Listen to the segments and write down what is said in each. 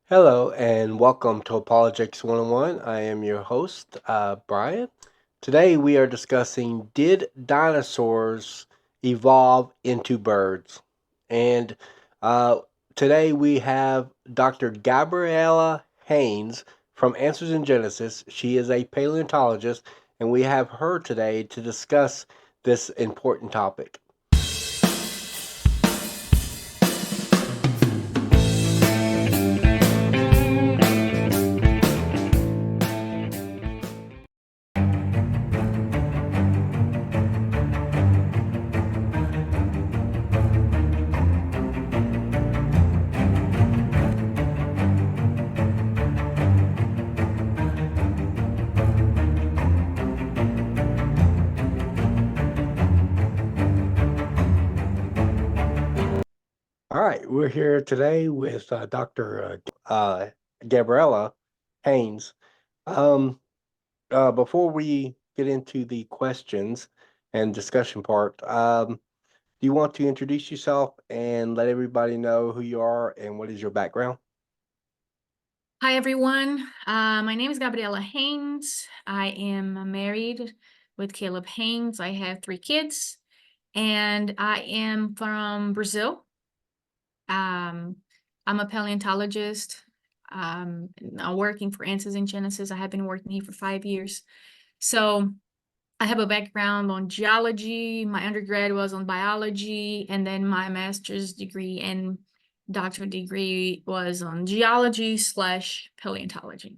Hello and welcome to Apologetics 101. I am your host, Brian. Today we are discussing, did dinosaurs evolve into birds? And uh, today we have Dr. Gabriela Haynes from Answers in Genesis. She is a paleontologist, and we have her today to discuss this important topic. All right, we're here today with Dr. Gabriela Haynes. Um, Before we get into the questions and discussion part, do you want to introduce yourself and let everybody know who you are and what is your background? Hi, everyone. My name is Gabriela Haynes. I am married with Caleb Haynes. I have 3 kids, and I am from Brazil. Um, I'm a paleontologist. I'm working for Answers in Genesis. I have been working here for 5 years. So I have a background on geology. My undergrad was on biology, and then my master's degree and doctorate degree was on geology/paleontology.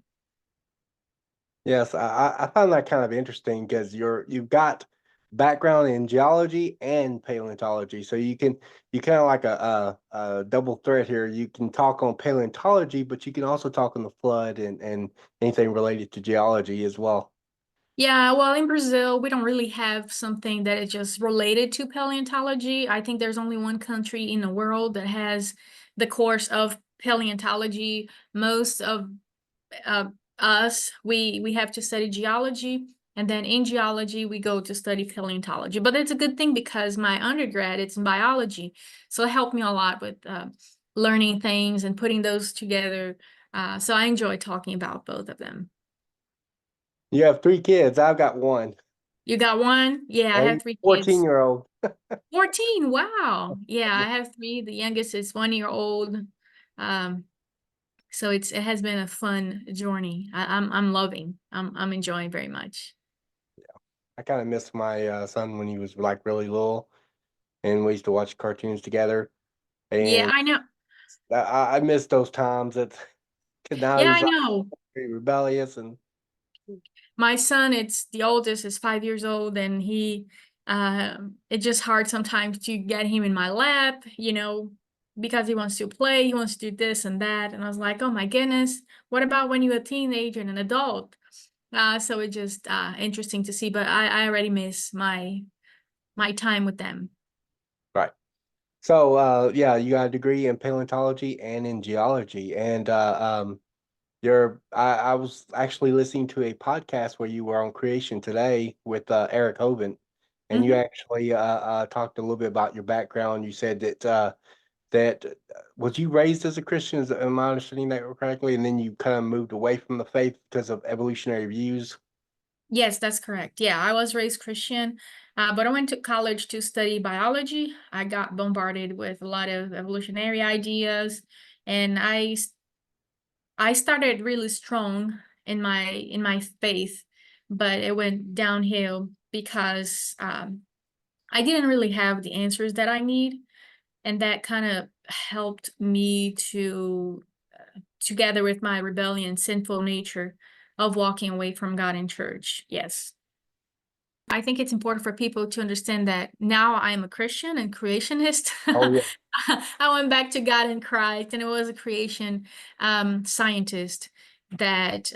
Yes, I find that kind of interesting because you've got background in geology and paleontology, so you kind of like a double threat here. You can talk on paleontology, but you can also talk on the flood and anything related to geology as well. Yeah, well, in Brazil, we don't really have something that is just related to paleontology. I think there's only one country in the world that has the course of paleontology. Most of uh, us, we have to study geology, and then in geology, we go to study paleontology. But it's a good thing because my undergrad, it's in biology, so it helped me a lot with learning things and putting those together. So I enjoy talking about both of them. You have 3 kids. I've got one, You got one? Yeah, I a have 3 kids. 14-year-old. 14, wow. Yeah, I have three. The youngest is 1 year old. Um, so it has been a fun journey. I'm loving. I'm enjoying very much. I kind of miss my son when he was like really little, and we used to watch cartoons together. Yeah, And I know. I miss those times. That now Yeah, he's I like know. very rebellious and My son, it's the oldest, is 5 years old, and it's just hard sometimes to get him in my lap, because he wants to play, he wants to do this and that. And I was like, oh my goodness, what about when you're a teenager and an adult? So it's just interesting to see, but I already miss my time with them. right. So yeah, you got a degree in paleontology and in geology, and I was actually listening to a podcast where you were on Creation Today with Eric Hovind, and you Hmm. actually talked a little bit about your background. You said that was you raised as a Christian, am I understanding that correctly? And then you kind of moved away from the faith because of evolutionary views. Yes, that's correct. Yeah, I was raised Christian, but I went to college to study biology. I got bombarded with a lot of evolutionary ideas, and I started really strong in my faith, but it went downhill because I didn't really have the answers that I need, and that kind of helped me to together with my rebellion, sinful nature of walking away from God and church. Yes. I think it's important for people to understand that now I am a Christian and creationist. Oh yeah, I went back to God in Christ, and it was a creation scientist that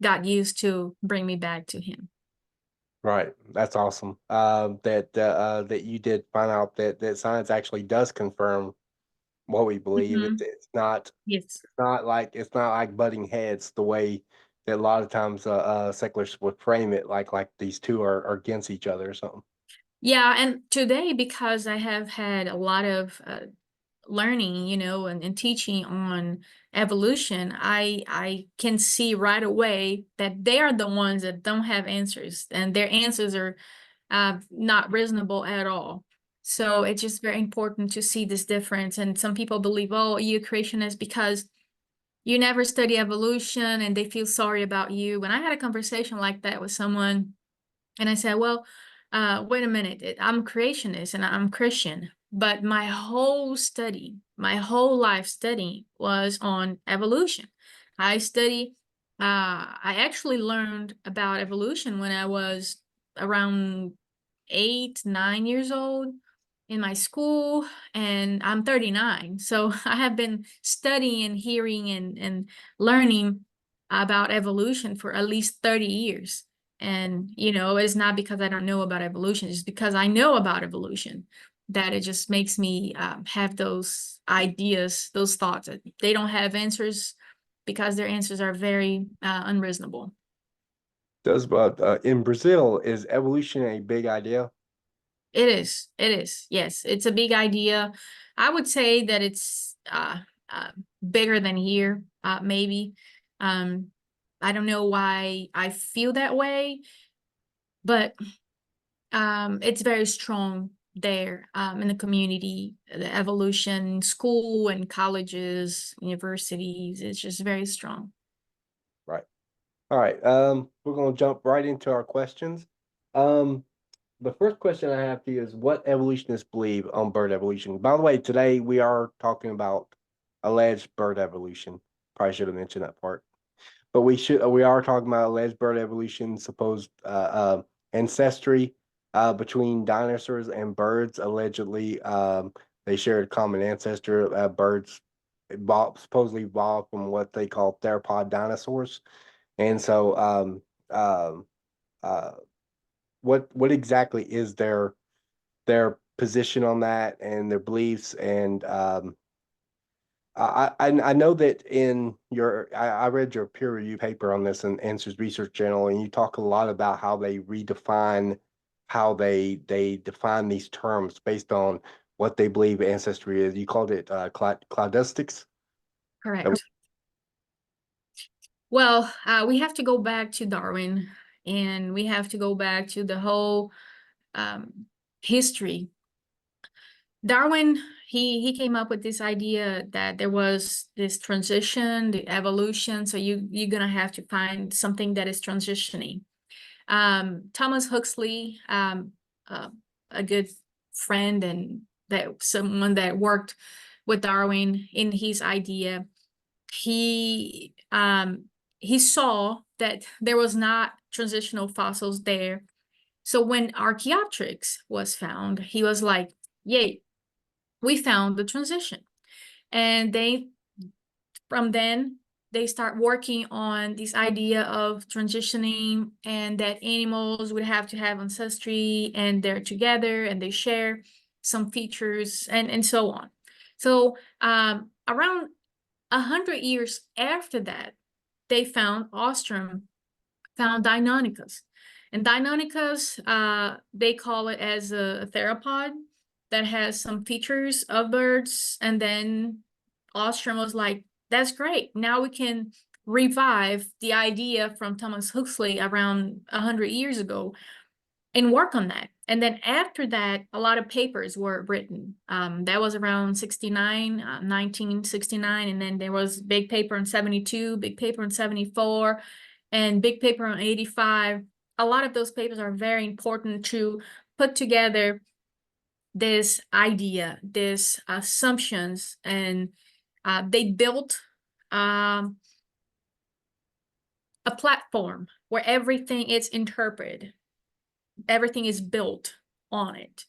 God used to bring me back to Him. right. That's awesome. That you did find out that science actually does confirm what we believe. Mhm. Yes. It's not like butting heads the way that a lot of times secularists would frame it, like these two are against each other or something. Yeah, and today, because I have had a learning, and teaching on evolution, I can see right away that they are the ones that don't have answers, and their answers are not reasonable at all. So it's just very important to see this difference. And some people believe, oh, you're creationist because you never study evolution, and they feel sorry about you. When I had a conversation like that with someone, and I said, well, wait a minute, I'm creationist and I'm Christian, but my whole study, my whole life study was on evolution. I study, I actually learned about evolution when I was around 8, 9 years old in my school, and I'm 39. So I have been studying, hearing, and learning about evolution for at least 30 years. And, it's not because I don't know about evolution, it's because I know about evolution that it just makes me have those ideas, those thoughts. They don't have answers because their answers are very unreasonable. Does but in Brazil, is evolution a big idea? It is. It is. Yes, it's a big idea. I would say that it's bigger than here, maybe. Um, I don't know why I feel that way, but it's very strong there in the community, the evolution, school and colleges, universities. It's just very strong. Right. All right. We're gonna jump right into our questions. Um, the first question I have for you is what evolutionists believe on bird evolution. By the way, today we are talking about alleged bird evolution. Probably should have mentioned that part. But we are talking about alleged bird evolution, supposed ancestry between dinosaurs and birds. Allegedly, they shared a common ancestor. Birds supposedly evolved from what they call theropod dinosaurs. And so, uh, what exactly is their position on that and their beliefs? And I know that in I read your peer review paper on this in Answers Research Journal, and you talk a lot about how they redefine how they define these terms based on what they believe ancestry is. You called it cladistics. Correct. Well, we have to go back to Darwin, and we have to go back to the whole history. Darwin, he came up with this idea that there was this transition, the evolution. So you're gonna have to find something that is transitioning. Thomas Huxley, uh, a good friend and that someone that worked with Darwin in his idea, he saw that there was not transitional fossils there. So when Archaeopteryx was found, he was like, "Yay, we found the transition." And from then, they start working on this idea of transitioning, and that animals would have to have ancestry and they're together and they share some features and so on. So around 100 years after that, they found Ostrom, found Deinonychus. And Deinonychus, they call it as a theropod that has some features of birds. And then Ostrom was like, that's great. Now we can revive the idea from Thomas Huxley around 100 years ago and work on that. And then after that, a lot of papers were written. That was around 1969. And then there was big paper in 72, big paper in 74, and big paper in 85. A lot of those papers are very important to put together this idea, these assumptions, and they built a platform where everything is interpreted, everything is built on it.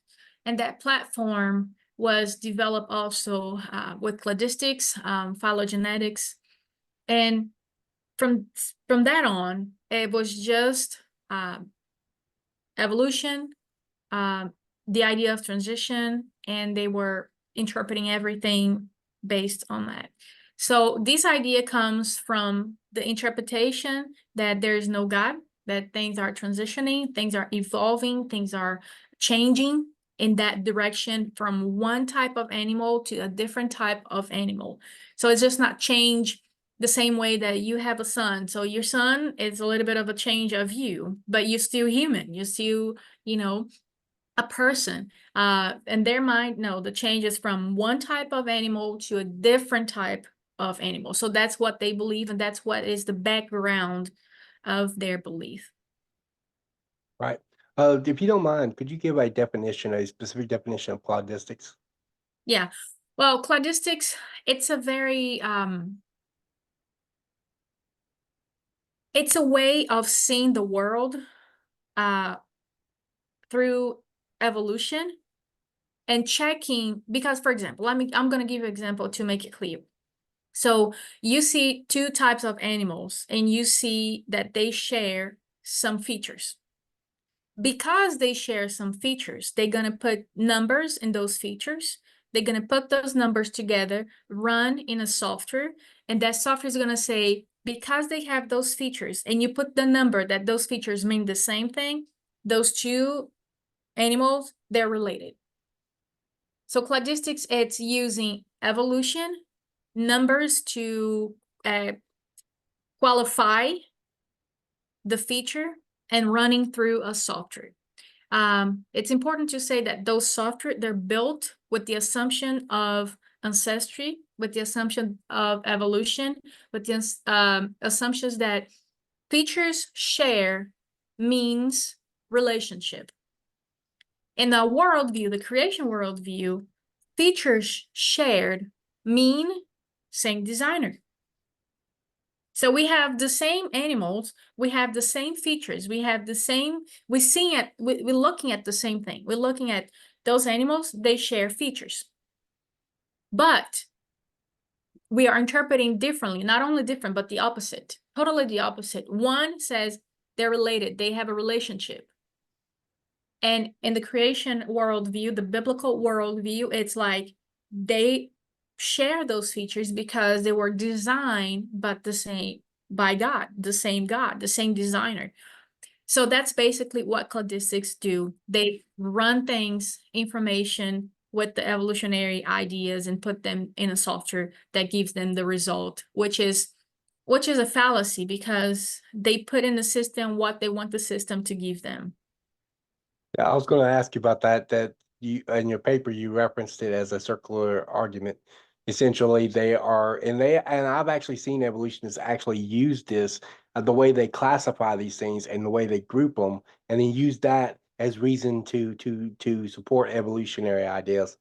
And that platform was developed also with cladistics, phylogenetics. And from that on, it was just evolution, the idea of transition, and they were interpreting everything based on that. So this idea comes from the interpretation that there is no God, that things are transitioning, things are evolving, things are changing, in that direction from one type of animal to a different type of animal. So it's just not change the same way that you have a son. So your son is a little bit of a change of you, but you're still human. You're still, you know, a person. In their mind, no, the change is from one type of animal to a different type of animal. So that's what they believe, and that's what is the background of their belief. Right. If you don't mind, could you give a definition, a specific definition of cladistics? Yeah. Well, cladistics, it's a very it's a way of seeing the world uh through evolution and checking, because for example, I'm going to give you an example to make it clear. So you see two types of animals and you see that they share some features. Because they share some features, they're going to put numbers in those features. They're going to put those numbers together, run in a software, and that software is going to say, because they have those features, and you put the number that those features mean the same thing, those two animals, they're related. So cladistics, it's using evolution, numbers to qualify the feature and running through a software. It's important to say that those software, they're built with the assumption of ancestry, with the assumption of evolution, with the assumptions that features share means relationship. In the worldview, the creation worldview, features shared mean same designer. So we have the same animals, we have the same features, we have the same, we're looking at the same thing. We're looking at those animals, they share features. But we are interpreting differently, not only different, but the opposite, totally the opposite. One says they're related, they have a relationship. And in the creation worldview, the biblical worldview, it's like they share those features because they were designed but the same by God, the same designer. So that's basically what cladistics do. They run things, information with the evolutionary ideas and put them in a software that gives them the result, which is a fallacy because they put in the system what they want the system to give them. Yeah, I was going to ask you about that. That you in your paper you referenced it as a circular argument. Essentially, they are, and I've actually seen evolutionists actually use this, the way they classify these things and the way they group them, and then use that as reason to support evolutionary ideas.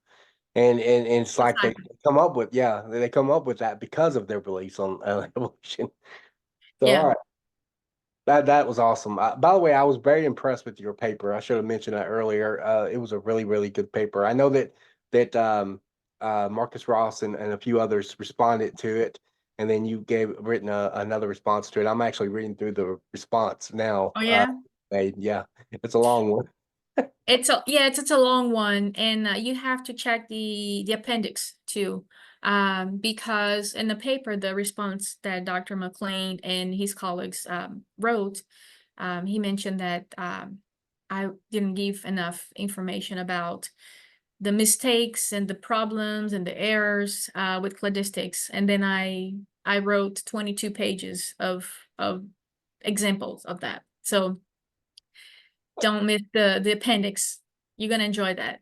And it's like they Exactly. come up with, yeah, they come up with that because of their beliefs on evolution. So all Yeah. right. That was awesome. By the way, I was very impressed with your paper. I should have mentioned that earlier. It was a really, really good paper. I know that Marcus Ross and a few others responded to it, and then you gave written another response to it. I'm actually reading through the response now. Oh yeah. Yeah, it's a long one. It's a long one, and you have to check the appendix too, because in the paper, the response that Dr. McLean and his colleagues wrote, he mentioned that I didn't give enough information about the mistakes and the problems and the errors with cladistics, and then I wrote 22 pages of examples of that. So don't miss the appendix. You're gonna enjoy that.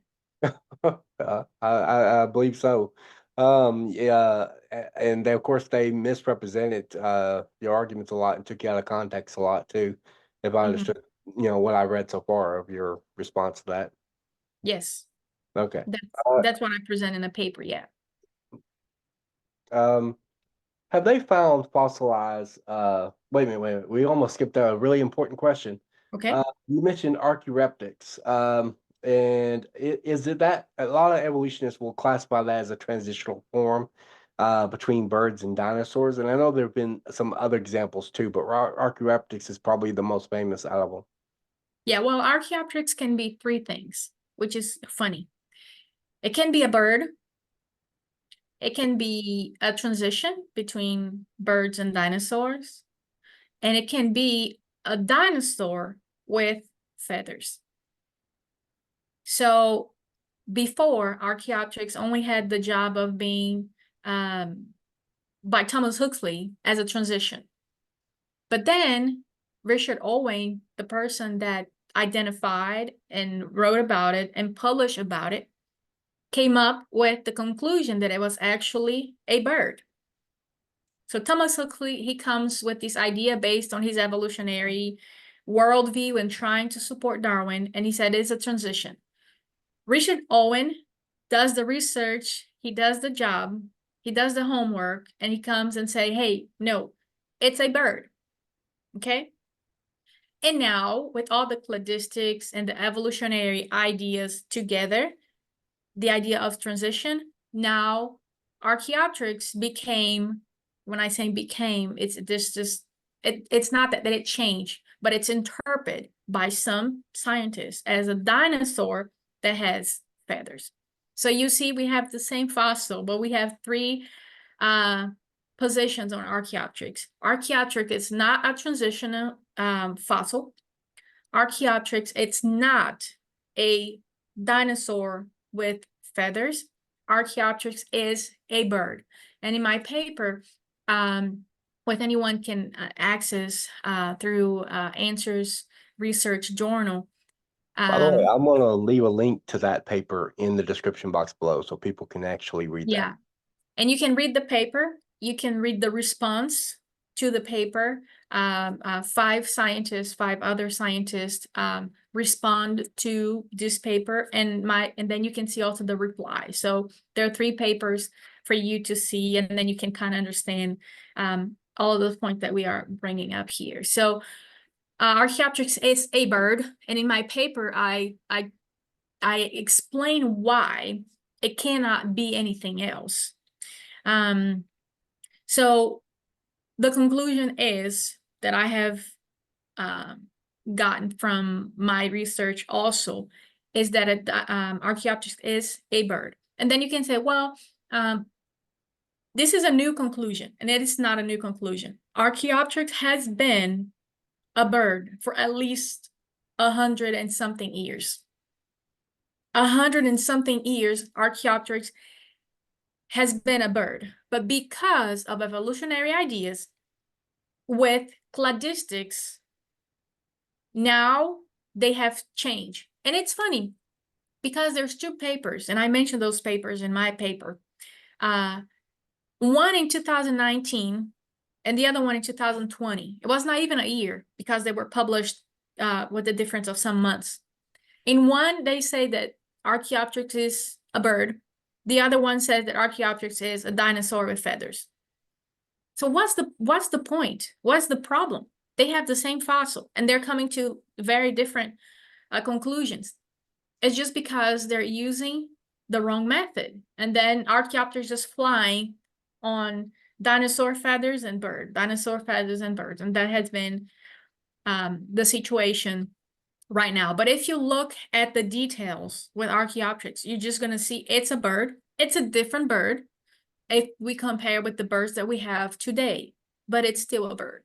I believe so. Yeah, and they, of course they misrepresented your arguments a lot and took you out of context a lot too. If I Mhm. understood, what I read so far of your response to that. Yes, Okay. Uh, that's what I present in the paper. Yeah. um, have they found fossilized? Wait a minute. We almost skipped a really important question. Okay. You mentioned Archaeopteryx. And is it that a lot of evolutionists will classify that as a transitional form between birds and dinosaurs? And I know there have been some other examples too, but Archaeopteryx is probably the most famous out of them. Yeah. Well, Archaeopteryx can be three things, which is funny. It can be a bird. It can be a transition between birds and dinosaurs, and it can be a dinosaur with feathers. So before, Archaeopteryx only had the job of being by Thomas Huxley as a transition. But then Richard Owen, the person that identified and wrote about it and published about it, came up with the conclusion that it was actually a bird. So Thomas Huxley, he comes with this idea based on his evolutionary worldview and trying to support Darwin, and he said it's a transition. Richard Owen does the research, he does the job, he does the homework, and he comes and say, hey, no, it's a bird, okay? And now, with all the cladistics and the evolutionary ideas together, the idea of transition, now Archaeopteryx became, when I say became, it's not that it changed, but it's interpreted by some scientists as a dinosaur that has feathers. So you see, we have the same fossil, but we have three positions on Archaeopteryx. Archaeopteryx is not a transitional fossil. Archaeopteryx, it's not a dinosaur with feathers. Archaeopteryx is a bird. And in my paper, what anyone can access through Answers Research Journal. By the way, I'm going to leave a link to that paper in the description box below so people can actually read that. Yeah. And you can read the paper. You can read the response to the paper. Five other scientists respond to this paper, and then you can see also the reply. So there are three papers for you to see, and then you can kind of understand all of those points that we are bringing up here. So Archaeopteryx is a bird, and in my paper, I explain why it cannot be anything else. So the conclusion is that I have gotten from my research also is that Archaeopteryx is a bird. And then you can say, well, this is a new conclusion, and it is not a new conclusion. Archaeopteryx has been a bird for at least 100 and something years. 100 and something years, Archaeopteryx has been a bird, but because of evolutionary ideas with cladistics, now they have changed. And it's funny because there's two papers, and I mentioned those papers in my paper. One in 2019 and the other one in 2020. It was not even a year because they were published with the difference of some months. In one, they say that Archaeopteryx is a bird. The other one says that Archaeopteryx is a dinosaur with feathers. So what's the point? What's the problem? They have the same fossil, and they're coming to very different conclusions. It's just because they're using the wrong method. And then Archaeopteryx just flying on dinosaur feathers and bird, dinosaur feathers and birds. And that has been the situation right now. But if you look at the details with Archaeopteryx, you're just going to see it's a bird. It's a different bird if we compare with the birds that we have today, but it's still a bird.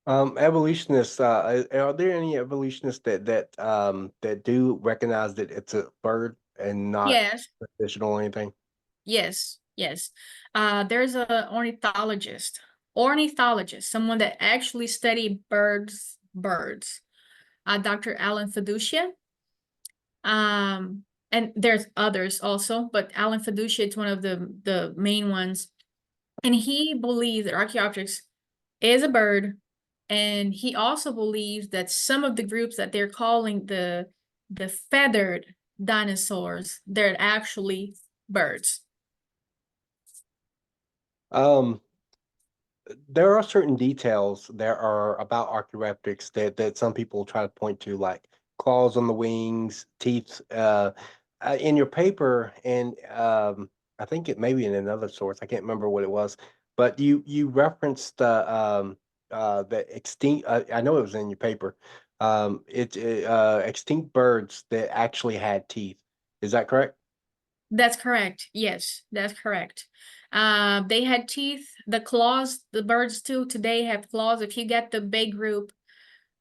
Evolutionists, are there any evolutionists that do recognize that it's a bird and not Yes, traditional or anything? yes. There's an ornithologist, someone that actually studied birds, Dr. Alan Fiducia. And there's others also, but Alan Fiducia is one of the main ones. And he believes that Archaeopteryx is a bird, and he also believes that some of the groups that they're calling the feathered dinosaurs, they're actually birds. Um, there are certain details that are about Archaeopteryx that some people try to point to, like claws on the wings, teeth. In your paper, and I think it may be in another source. I can't remember what it was, but you referenced the extinct. I know it was in your paper. Extinct birds that actually had teeth. Is that correct? That's correct. Yes, that's correct. They had teeth, the claws, the birds too today have claws. If you get the big group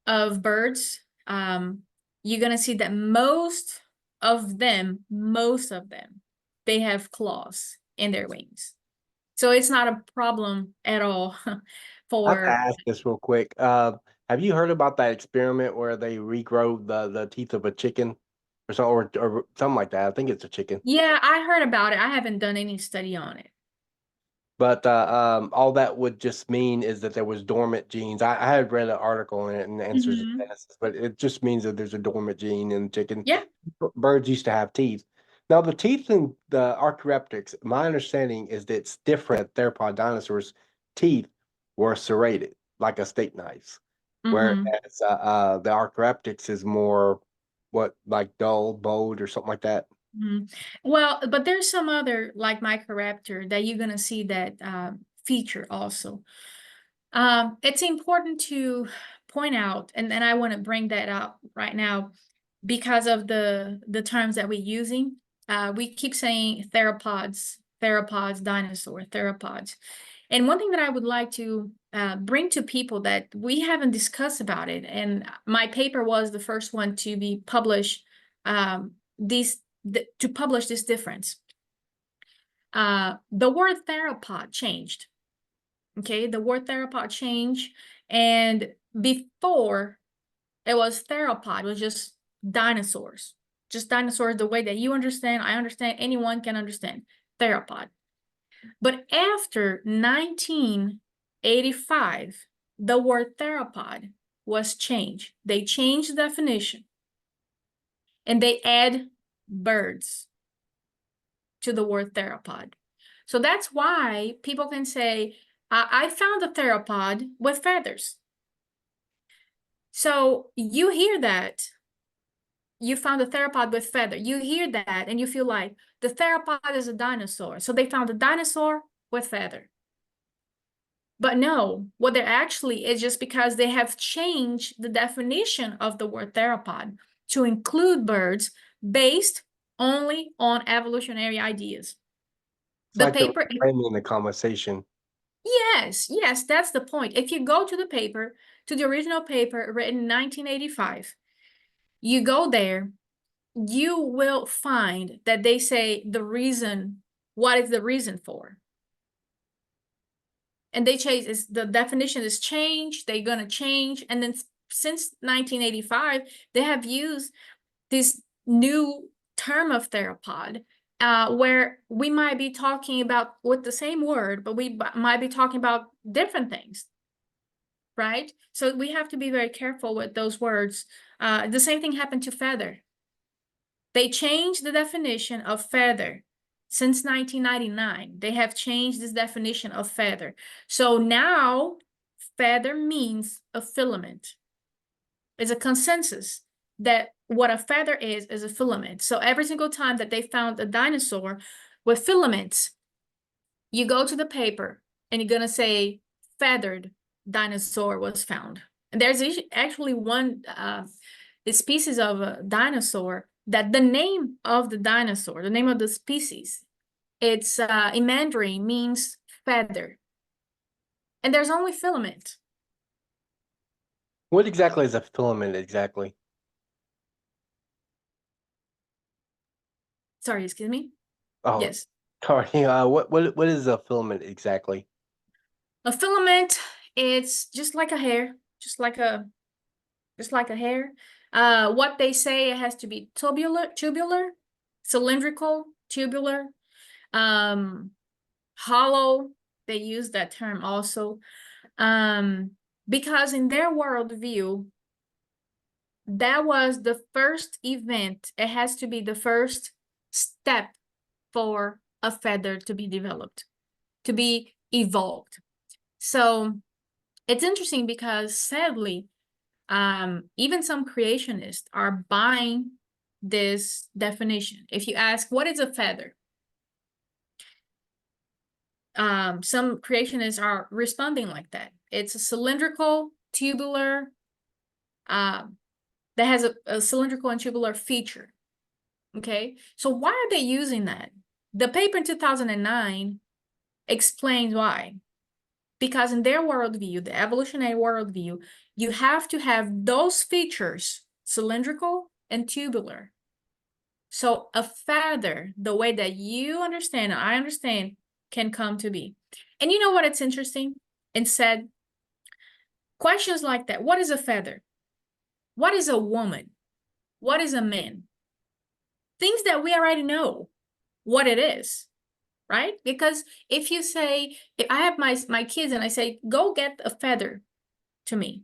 of birds, you're gonna see that most of them, most of them, they have claws in their wings. So it's not a problem at all I have to for, ask this real quick. Have you heard about that experiment where they regrow the teeth of a chicken or something like that? I think it's a chicken. yeah, I heard about it. I haven't done any study on it. But all that would just mean is that there was dormant genes. I had read an article on it and answers it Hmm. tests, but it just means that there's a dormant gene in chicken. Yeah. Birds used to have teeth. Now the teeth in the Archaeopteryx, my understanding is that it's different. Theropod dinosaurs' teeth were serrated like a steak knife, Hmm. whereas the Archaeopteryx is more what like dull, bowed, or something like that. Hmm. Well, but there's some other like Microraptor that you're gonna see that feature also. It's important to point out, and then I want to bring that up right now because of the terms that we're using. We keep saying theropods, dinosaur, theropods. And one thing that I would like to bring to people that we haven't discussed about it, and my paper was the first one to be published, to publish this difference. The word theropod changed. Okay, the word theropod changed, and before it was theropod, it was just dinosaurs the way that you understand, I understand, anyone can understand theropod. But after 1985, the word theropod was changed. They changed the definition and they add birds to the word theropod. So that's why people can say, I found a theropod with feathers. So you hear that, you found a theropod with feather. You hear that and you feel like the theropod is a dinosaur. So they found a dinosaur with feather. But no, what they're actually is just because they have changed the definition of the word theropod to include birds based only on evolutionary ideas. It's The like they're paper, framing the conversation. yes, that's the point. If you go to the paper, to the original paper written in 1985, you go there, you will find that they say the reason, what is the reason for? And they change, is the definition is changed, they're gonna change. And then since 1985, they have used this new term of theropod, where we might be talking about with the same word, but we might be talking about different things, right? So we have to be very careful with those words. The same thing happened to feather. They changed the definition of feather since 1999. They have changed this definition of feather. So now feather means a filament. It's a consensus that what a feather is a filament. So every single time that they found a dinosaur with filaments, you go to the paper and you're gonna say feathered dinosaur was found. And there's actually one species of a dinosaur that the name of the dinosaur, the name of the species, it's in Mandarin means feather. And there's only filament. What exactly is a filament exactly? Sorry, excuse me. Oh, Yes. sorry. What is a filament exactly? A filament, it's just like a hair, just like a hair. What they say, it has to be tubular, cylindrical, tubular, um, hollow. They use that term also, because in their worldview, that was the first event. It has to be the first step for a feather to be developed, to be evolved. So it's interesting because sadly, even some creationists are buying this definition. If you ask, what is a feather? Some creationists are responding like that. It's a cylindrical, tubular, that has a cylindrical and tubular feature. Okay, so why are they using that? The paper in 2009 explains why. Because in their worldview, the evolutionary worldview, you have to have those features, cylindrical and tubular, So a feather, the way that you understand, I understand, can come to be. And you know what? It's interesting. And said questions like that. What is a feather? What is a woman? What is a man? Things that we already know what it is, right? Because if you say, if I have my kids and I say, go get a feather to me,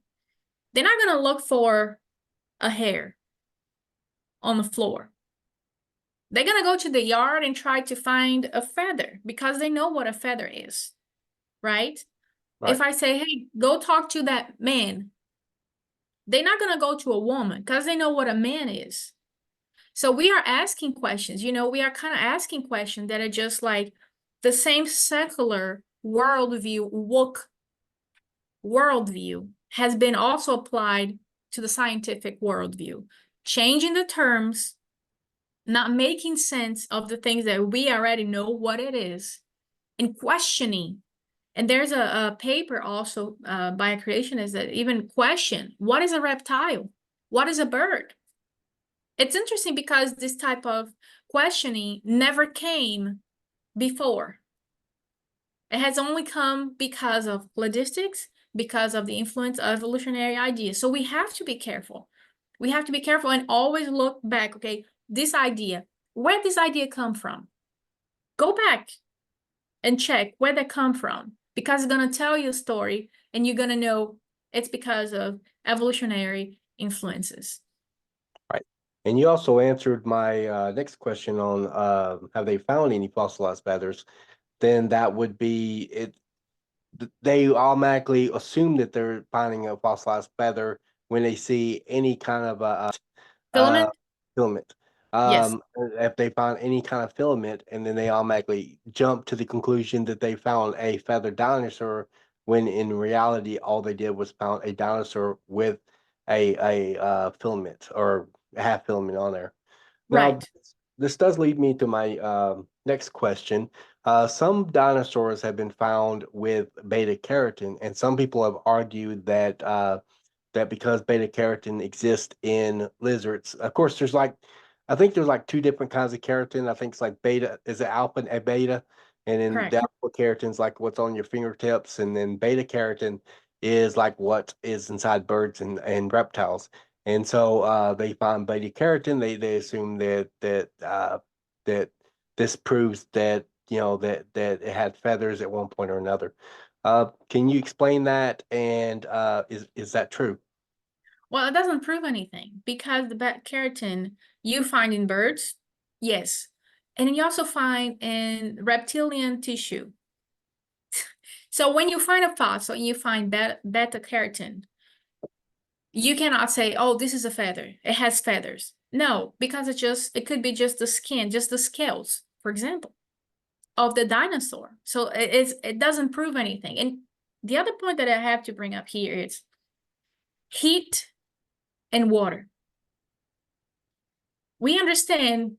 they're not going to look for a hair on the floor. They're going to go to the yard and try to find a feather because they know what a feather is, right? Right. If I say, hey, go talk to that man, they're not going to go to a woman because they know what a man is. So we are asking questions, we are kind of asking questions that are just like the same secular worldview, woke worldview has been also applied to the scientific worldview, changing the terms, not making sense of the things that we already know what it is, and questioning. And there's a paper also by a creationist that even question, what is a reptile? What is a bird? It's interesting because this type of questioning never came before. It has only come because of logistics, because of the influence of evolutionary ideas. So we have to be careful. We have to be careful and always look back, okay, this idea, where did this idea come from? Go back and check where they come from because it's going to tell you a story and you're going to know it's because of evolutionary influences. Right. And you also answered my next question on have they found any fossilized feathers? Then that would be it. They automatically assume that they're finding a fossilized feather when they see any kind of uh, Filament? filament. Yes, If they find any kind of filament, and then they automatically jump to the conclusion that they found a feathered dinosaur, when in reality, all they did was found a dinosaur with a filament or half filament on there. Now, right. this does lead me to my next question. Some dinosaurs have been found with beta keratin, and some people have argued that that because beta carotene exists in lizards. Of course, I think there's like two different kinds of keratin. I think it's like beta, is it alpha and beta? And then the Correct. alpha keratin is like what's on your fingertips, and then beta keratin is like what is inside birds and reptiles. And so they find beta keratin. They assume that this proves that that it had feathers at one point or another. Can you explain that? And is that true? Well, it doesn't prove anything because the beta keratin you find in birds, yes. And you also find in reptilian tissue. So when you find a fossil and you find beta keratin, you cannot say, oh, this is a feather. It has feathers. No, because it could be just the skin, just the scales, for example, of the dinosaur. So it doesn't prove anything. And the other point that I have to bring up here is heat and water. We understand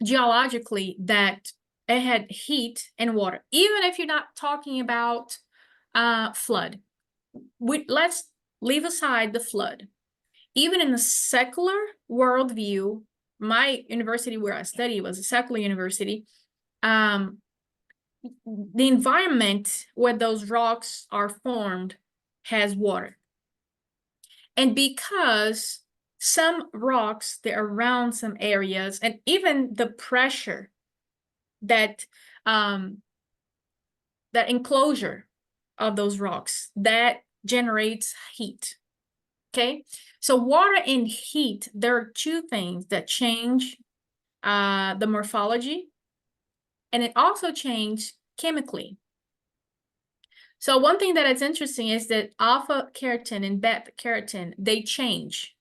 geologically that it had heat and water, even if you're not talking about flood. Let's leave aside the flood. Even in the secular worldview, my university where I studied was a secular university. Um, the environment where those rocks are formed has water. And because some rocks, they're around some areas, and even the pressure that that enclosure of those rocks that generates heat. Okay, so water and heat, there are two things that change the morphology, and it also changes chemically. So one thing that is interesting is that alpha keratin and beta keratin, they change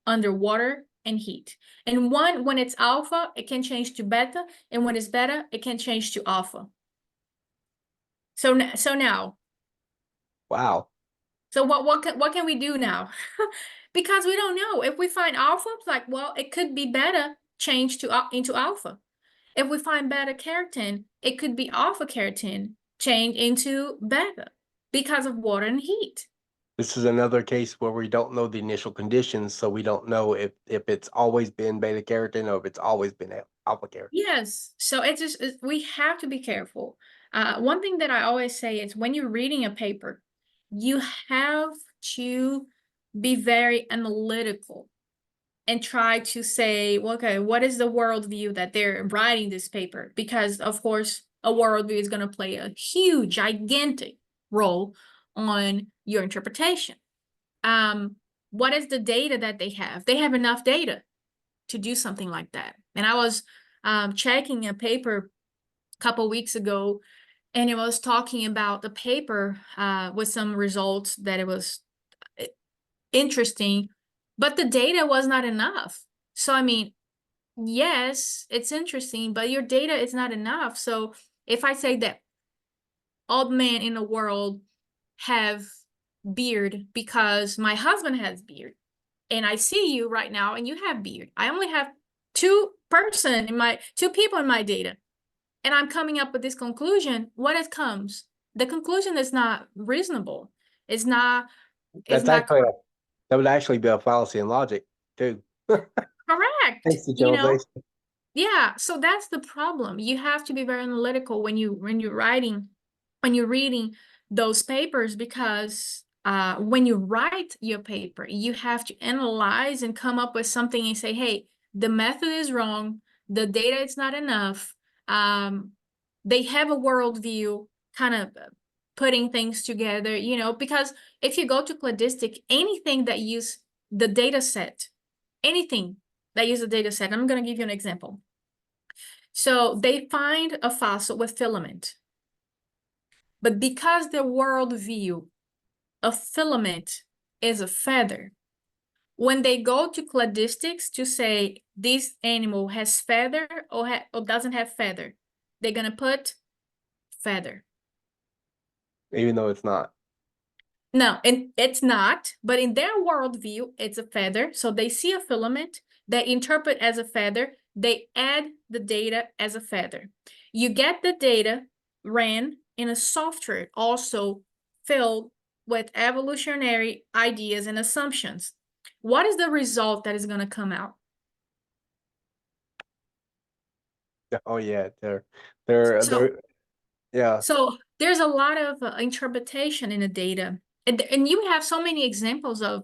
under water and heat. And when it's alpha, it can change to beta, and when it's beta, it can change to alpha. So now, Wow. so what can we do now? Because we don't know. If we find alpha, it's like, well, it could be beta changed to into alpha. If we find beta keratin, it could be alpha keratin changed into beta because of water and heat. This is another case where we don't know the initial conditions, so we don't know if it's always been beta keratin or if it's always been alpha keratin. Yes. So we have to be careful. One thing that I always say is when you're reading a paper, you have to be very analytical and try to say, well, okay, what is the worldview that they're writing this paper? Because of course, a worldview is going to play a huge, gigantic role on your interpretation. What is the data that they have? They have enough data to do something like that. And I was checking a paper a couple weeks ago, and it was talking about the paper with some results that it was interesting, but the data was not enough. So, I mean, yes, it's interesting, but your data is not enough. So if I say that all men in the world have beard because my husband has beard, and I see you right now and you have beard. I only have two people in my data, and I'm coming up with this conclusion. What it comes? The conclusion is not reasonable. It's not, it's That's not actually that would actually be a fallacy in logic too. correct. Thanks to generalization. Yeah, so that's the problem. You have to be very analytical when you're reading those papers, because when you write your paper, you have to analyze and come up with something and say, hey, the method is wrong, the data is not enough. They have a worldview, kind of putting things together, because if you go to cladistic, anything that use the data set, anything that use a data set. I'm going to give you an example. So they find a fossil with filament, but because their worldview of filament is a feather, when they go to cladistics to say this animal has feather or doesn't have feather, they're going to put feather. Even though it's not. No, and it's not, but in their worldview, it's a feather. So they see a filament, they interpret as a feather, they add the data as a feather. You get the data ran in a software also filled with evolutionary ideas and assumptions. What is the result that is going to come out? Oh yeah, So, yeah. so there's a lot of interpretation in the data. And you have so many examples of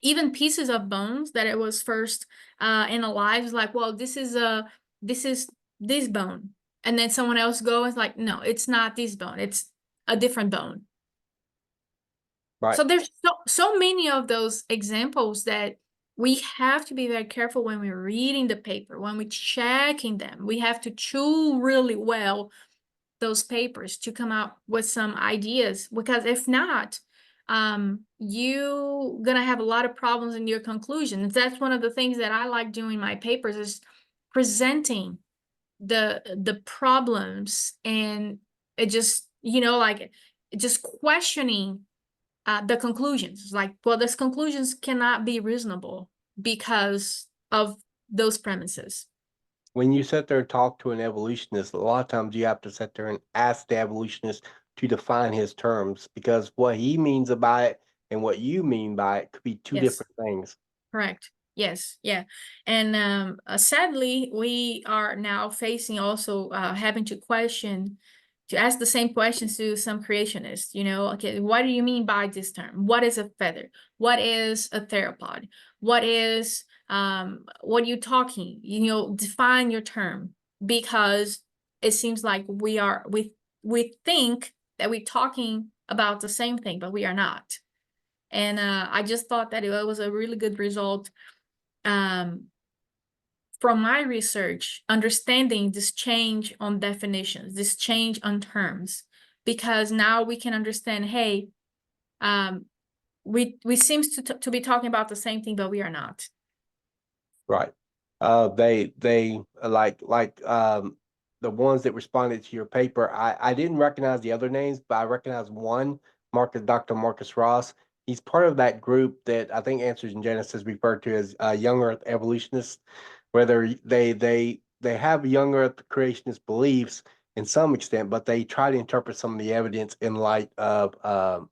even pieces of bones that it was first analyzed, like, well, this is this bone, and then someone else goes like, no, it's not this bone, it's a different bone. Right. So there's so many of those examples that we have to be very careful when we're reading the paper, when we're checking them. We have to chew really well those papers to come out with some ideas, because if not, you gonna have a lot of problems in your conclusions. That's one of the things that I like doing in my papers, is presenting the problems, and it just, like, just questioning the conclusions. Like, well, these conclusions cannot be reasonable because of those premises. When you sit there and talk to an evolutionist, a lot of times you have to sit there and ask the evolutionist to define his terms, because what he means by it and what you mean by it could be two Yes. different things. Correct. Yes. Yeah. And sadly, we are now facing also having to ask the same questions to some creationists. Okay, what do you mean by this term? What is a feather? What is a theropod? What are you talking? Define your term, because it seems like we think that we're talking about the same thing, but we are not. And I just thought that it was a really good result from my research, understanding this change on definitions, this change on terms, because now we can understand, hey, we seems to be talking about the same thing, but we are not. Right. They the ones that responded to your paper. I didn't recognize the other names, but I recognize one, Dr. Marcus Ross. He's part of that group that I think Answers in Genesis referred to as young Earth evolutionists, whether they have young Earth creationist beliefs in some extent, but they try to interpret some of the evidence in light of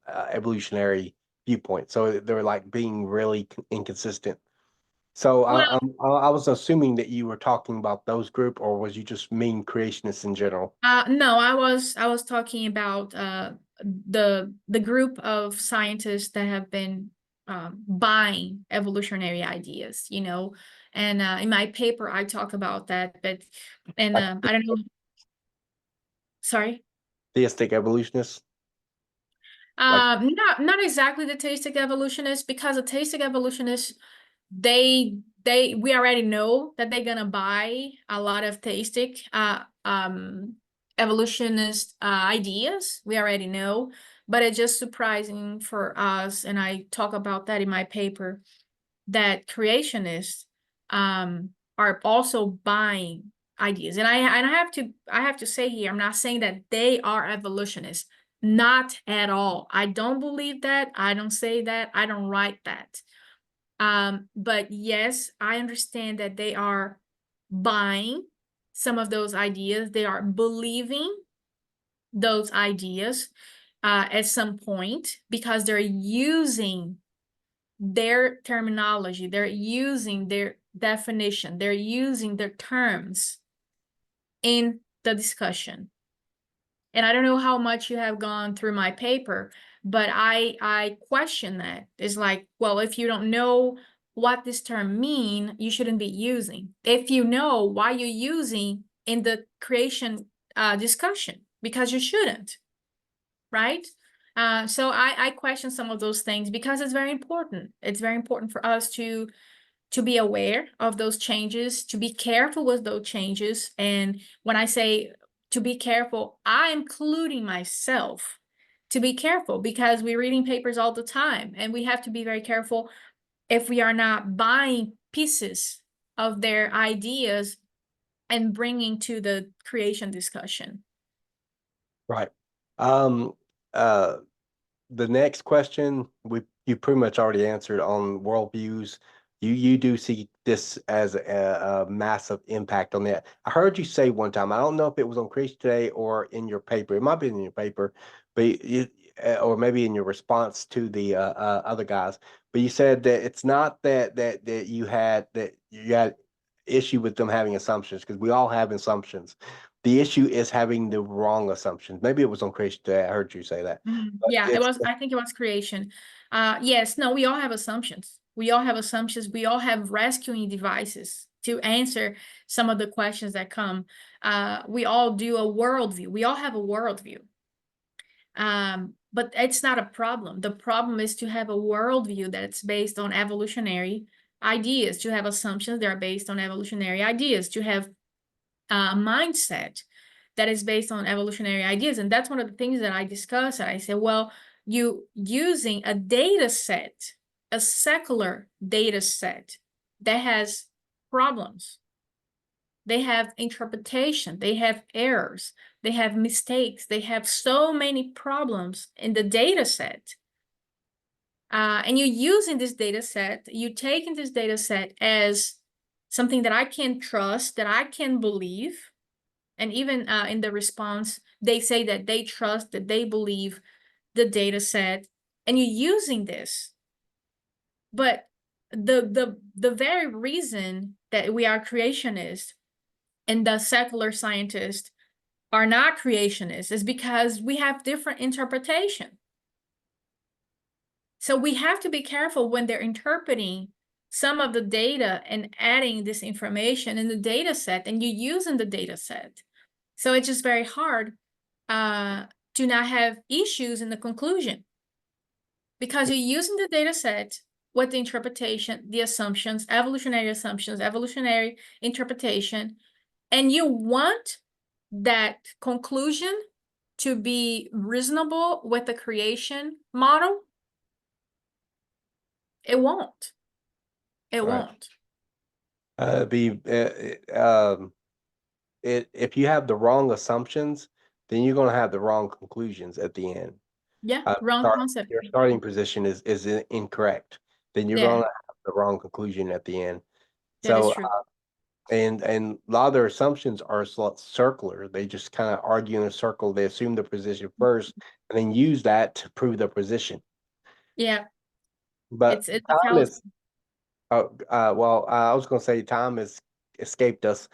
evolutionary viewpoint. So they're like being really inconsistent. So Well, I was assuming that you were talking about those group, or was you just mean creationists in general? no, I was talking about the group of scientists that have been buying evolutionary ideas, and in my paper I talk about that, but and Like I don't know, sorry. theistic evolutionists? Like, Not exactly the theistic evolutionists, because the theistic evolutionists, we already know that they're gonna buy a lot of theistic evolutionist ideas. We already know, but it's just surprising for us, and I talk about that in my paper, that creationists are also buying ideas. And I have to say here, I'm not saying that they are evolutionists. Not at all. I don't believe that. I don't say that. I don't write that. But yes, I understand that they are buying some of those ideas. They are believing those ideas at some point, because they're using their terminology, they're using their definition, they're using their terms in the discussion. And I don't know how much you have gone through my paper, but I question that. It's like, well, if you don't know what this term mean, you shouldn't be using. If you know why you're using in the creation discussion, because you shouldn't, right? So I question some of those things, because it's very important. It's very important for us to be aware of those changes, to be careful with those changes. And when I say to be careful, I'm including myself to be careful, because we're reading papers all the time, and we have to be very careful if we are not buying pieces of their ideas and bringing to the creation discussion. right. Um, uh, the next question you pretty much already answered on worldviews. You do see this as a massive impact on that. I heard you say one time, I don't know if it was on Creation Today or in your paper. It might be in your paper, but or maybe in your response to the other guys. But you said that it's not that you had issue with them having assumptions, because we all have assumptions. The issue is having the wrong assumptions. Maybe it was on Creation Today. I heard you say that. Mhm. But Yeah, it's I think it was creation. Yes, no, we all have assumptions. We all have assumptions. We all have rescuing devices to answer some of the questions that come. We all do a worldview. We all have a worldview. But it's not a problem. The problem is to have a worldview that's based on evolutionary ideas, to have assumptions that are based on evolutionary ideas, to have a mindset that is based on evolutionary ideas. And that's one of the things that I discuss. I say, well, you using a data set, a secular data set that has problems. They have interpretation, they have errors, they have mistakes, they have so many problems in the data set. And you're using this data set, you taking this data set as something that I can trust, that I can believe. And even in the response, they say that they trust, that they believe the data set, and you're using this. But the very reason that we are creationists and the secular scientists are not creationists is because we have different interpretation. So we have to be careful when they're interpreting some of the data and adding this information in the data set, and you're using the data set. So it's just very hard to not have issues in the conclusion, because you're using the data set with the interpretation, the assumptions, evolutionary interpretation, and you want that conclusion to be reasonable with the creation model. It won't. It right. won't. Be it if you have the wrong assumptions, then you're going to have the wrong conclusions at the end. Yeah, wrong concept. Your starting position is incorrect. Then you're Yeah, going to have the wrong conclusion at the end. that is So true. and a lot of their assumptions are circular. They just kind of argue in a circle. They assume the position first and then use that to prove their position. Yeah. But It's a time is, challenge. well, I was going to say time has escaped us.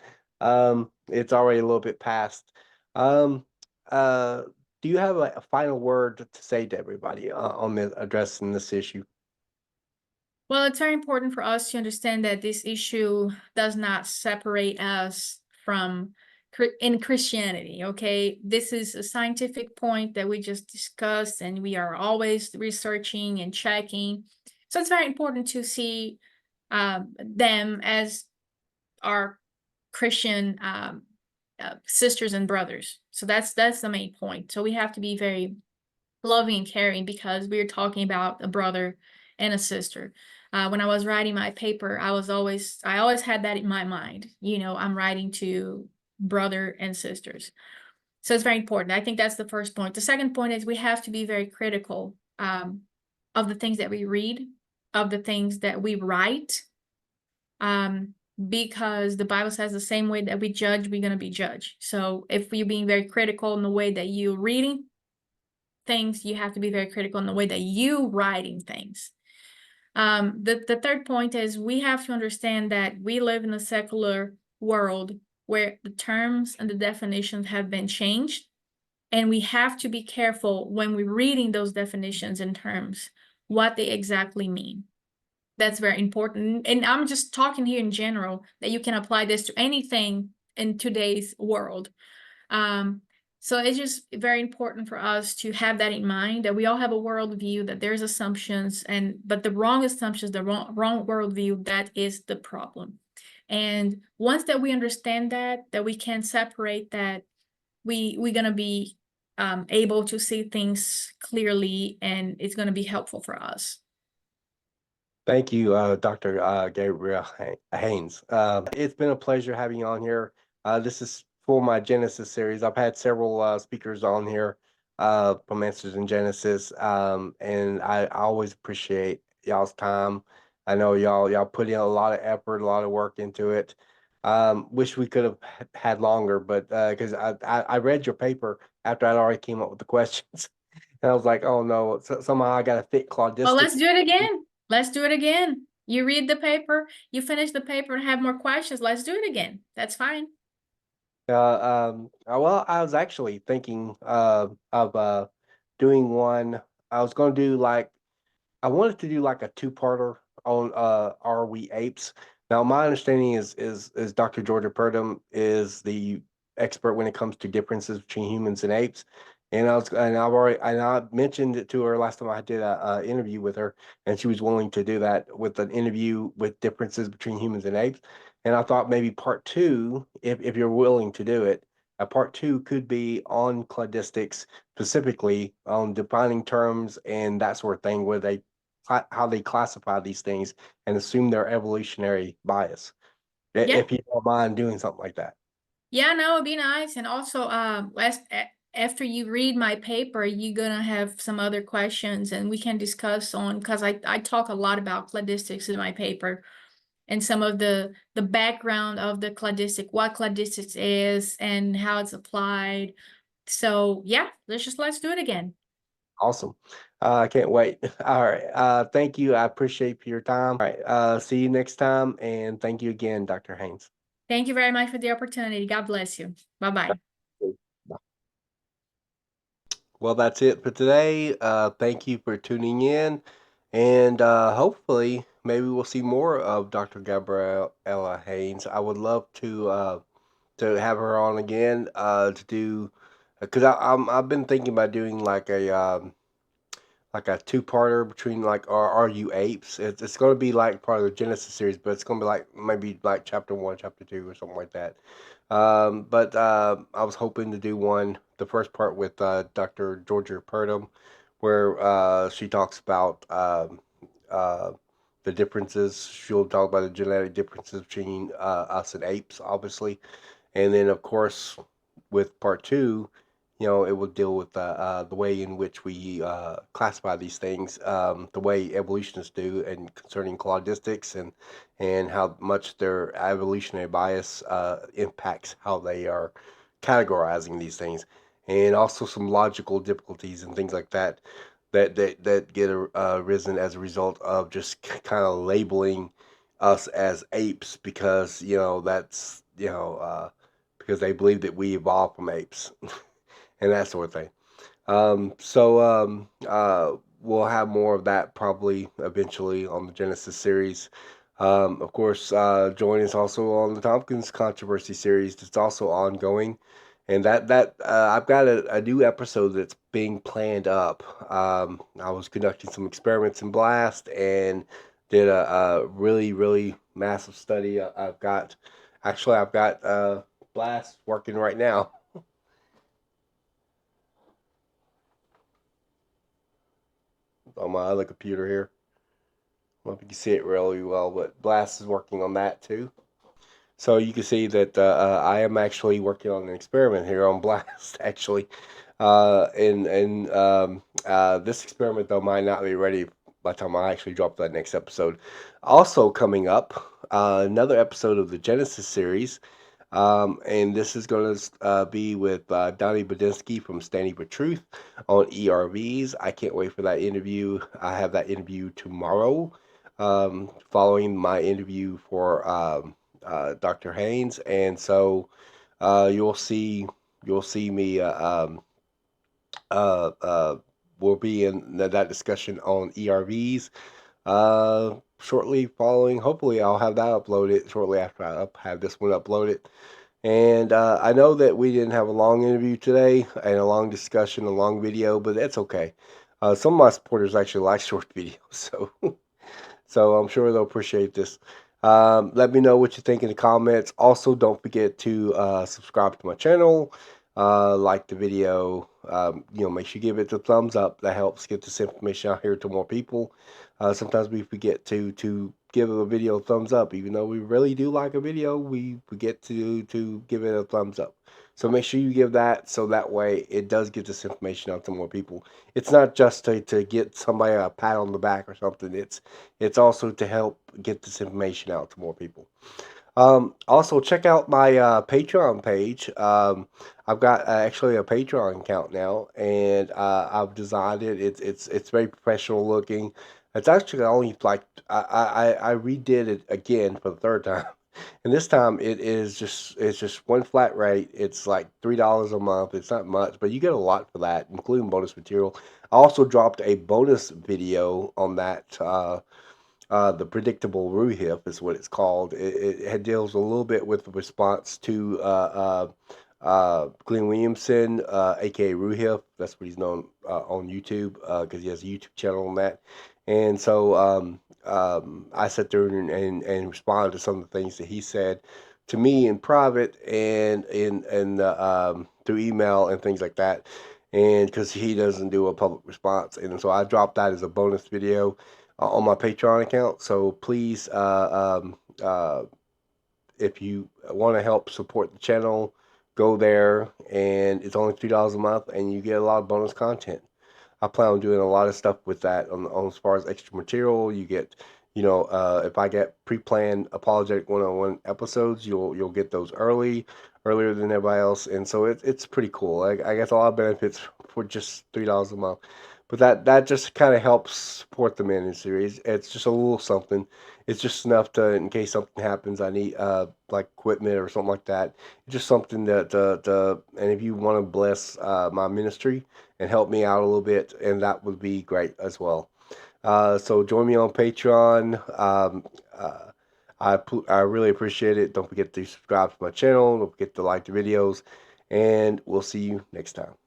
It's already a little bit past. Um, uh, do you have a final word to say to everybody on this, addressing this issue? Well, it's very important for us to understand that this issue does not separate us from in Christianity, okay? This is a scientific point that we just discussed, and we are always researching and checking. So it's very important to see them as our Christian sisters and brothers. So that's the main point. So we have to be very loving and caring because we're talking about a brother and a sister. When I was writing my paper, I always had that in my mind. You know, I'm writing to brother and sisters. So it's very important. I think that's the first point. The second point is we have to be very critical of the things that we read, of the things that we write, um, because the Bible says the same way that we judge, we're going to be judged. So if you're being very critical in the way that you're reading things, you have to be very critical in the way that you writing things. The third point is we have to understand that we live in a secular world where the terms and the definitions have been changed, and we have to be careful when we're reading those definitions and terms, what they exactly mean. That's very important. And I'm just talking here in general that you can apply this to anything in today's world. Um, so it's just very important for us to have that in mind, that we all have a worldview, that there's assumptions, but the wrong assumptions, the wrong worldview, that is the problem. And once that we understand that we can separate that, we're gonna be able to see things clearly, and it's gonna be helpful for us. Thank you, Dr. Gabriel Haynes. It's been a pleasure having you on here. This is for my Genesis series. I've had several speakers on here from Answers in Genesis, and I always appreciate y'all's time. I know y'all put in a lot of effort, a lot of work into it. Wish we could have had longer, but because I read your paper after I'd already came up with the questions, and I was like, oh no, somehow I got to fit Well, let's claudistics. do it again. Let's do it again. You read the paper, you finish the paper and have more questions. Let's do it again. That's fine. Well, I was actually thinking of doing one. I was going to do like I wanted to do like a two-parter on Are We Apes? Now, my understanding is Dr. Georgia Purdom is the expert when it comes to differences between humans and apes. And I mentioned it to her last time I did a interview with her, and she was willing to do that with an interview with differences between humans and apes. And I thought maybe part two, if you're willing to do it, a part two could be on cladistics, specifically on defining terms and that sort of thing, where they how they classify these things and assume their evolutionary bias. Yeah. If you don't mind doing something like that. Yeah, no, it'd be nice. And also, after you read my paper, you're gonna have some other questions and we can discuss on because I talk a lot about cladistics in my paper and some of the background of the cladistic, what cladistics is and how it's applied. So yeah, let's do it again. Awesome. I can't wait. All right. Thank you. I appreciate your time. All right. See you next time. And thank you again, Dr. Haynes. Thank you very much for the opportunity. God bless you. Bye-bye. Well, that's it for today. Thank you for tuning in. And hopefully, maybe we'll see more of Dr. Gabriela Haynes. I would love to have her on again to do because I've been thinking about doing like a two-parter between like Are You Apes? It's going to be like part of the Genesis series, but it's going to be like maybe like chapter one, chapter two, or something like that. But I was hoping to do one, the first part with Dr. Georgia Purdom, where she talks about uh, the differences. She'll talk about the genetic differences between us and apes, obviously, and then of course with part two, it will deal with the way in which we classify these things, the way evolutionists do, and concerning cladistics and how much their evolutionary bias impacts how they are categorizing these things, and also some logical difficulties and things like that. that get arisen as a result of just kind of labeling us as apes because that's because they believe that we evolved from apes and that sort of thing. We'll have more of that probably eventually on the Genesis series. Of course, join us also on the Tompkins controversy series that's also ongoing, and I've got a new episode that's being planned up. I was conducting some experiments in Blast and did a really massive study. I've got Blast working right now on my other computer here. I don't know if you can see it really well, but Blast is working on that too. So you can see that I am actually working on an experiment here on Blast, actually. This experiment, though, might not be ready by the time I actually drop that next episode. Also coming up, another episode of the Genesis series. And this is going to be with Donnie Badinsky from Standing for Truth on ERVs. I can't wait for that interview. I have that interview tomorrow, following my interview for Dr. Haynes, and so you'll see me. Uh, uh, we'll be in that discussion on ERVs shortly following. Hopefully, I'll have that uploaded shortly after have this one uploaded. And I know that we didn't have a long interview today and a long discussion, a long video, but that's okay. Some of my supporters actually like short videos, so I'm sure they'll appreciate this. Let me know what you think in the comments. Also, don't forget to subscribe to my channel, like the video. Make sure you give it a thumbs up. That helps get this information out here to more people. Sometimes we forget to give a video a thumbs up, even though we really do like a video. We forget to give it a thumbs up. So make sure you give that, so that way it does get this information out to more people. It's not just to get somebody a pat on the back or something. It's also to help get this information out to more people. Also, check out my Patreon page. I've got actually a Patreon account now, and I've designed it. It's very professional looking. It's actually only like I redid it again for the third time, and this time it's just one flat rate. It's like $3 a month. It's not much, but you get a lot for that, including bonus material. I also dropped a bonus video on that. The predictable Ruhif is what it's called. It deals a little bit with the response to Glenn Williamson, aka Ruhif. That's what he's known on YouTube because he has a YouTube channel on that. And so I sat there and responded to some of the things that he said to me in private and through email and things like that. And because he doesn't do a public response, and so I dropped that as a bonus video on my Patreon account. So please, if you want to help support the channel, go there, and it's only $3 a month, and you get a lot of bonus content. I plan on doing a lot of stuff with that on as far as extra material. You get, if I get pre-planned Apologetic 101 episodes, you'll get those earlier than everybody else, and so it's pretty cool. I get a lot of benefits for just $3 a month. But that just kind of helps support the mini series. It's just a little something. It's just enough to, in case something happens, I need like equipment or something like that. It's just something that and if you want to bless my ministry and help me out a little bit, and that would be great as well. So join me on Patreon. I really appreciate it. Don't forget to subscribe to my channel. Don't forget to like the videos, and we'll see you next time.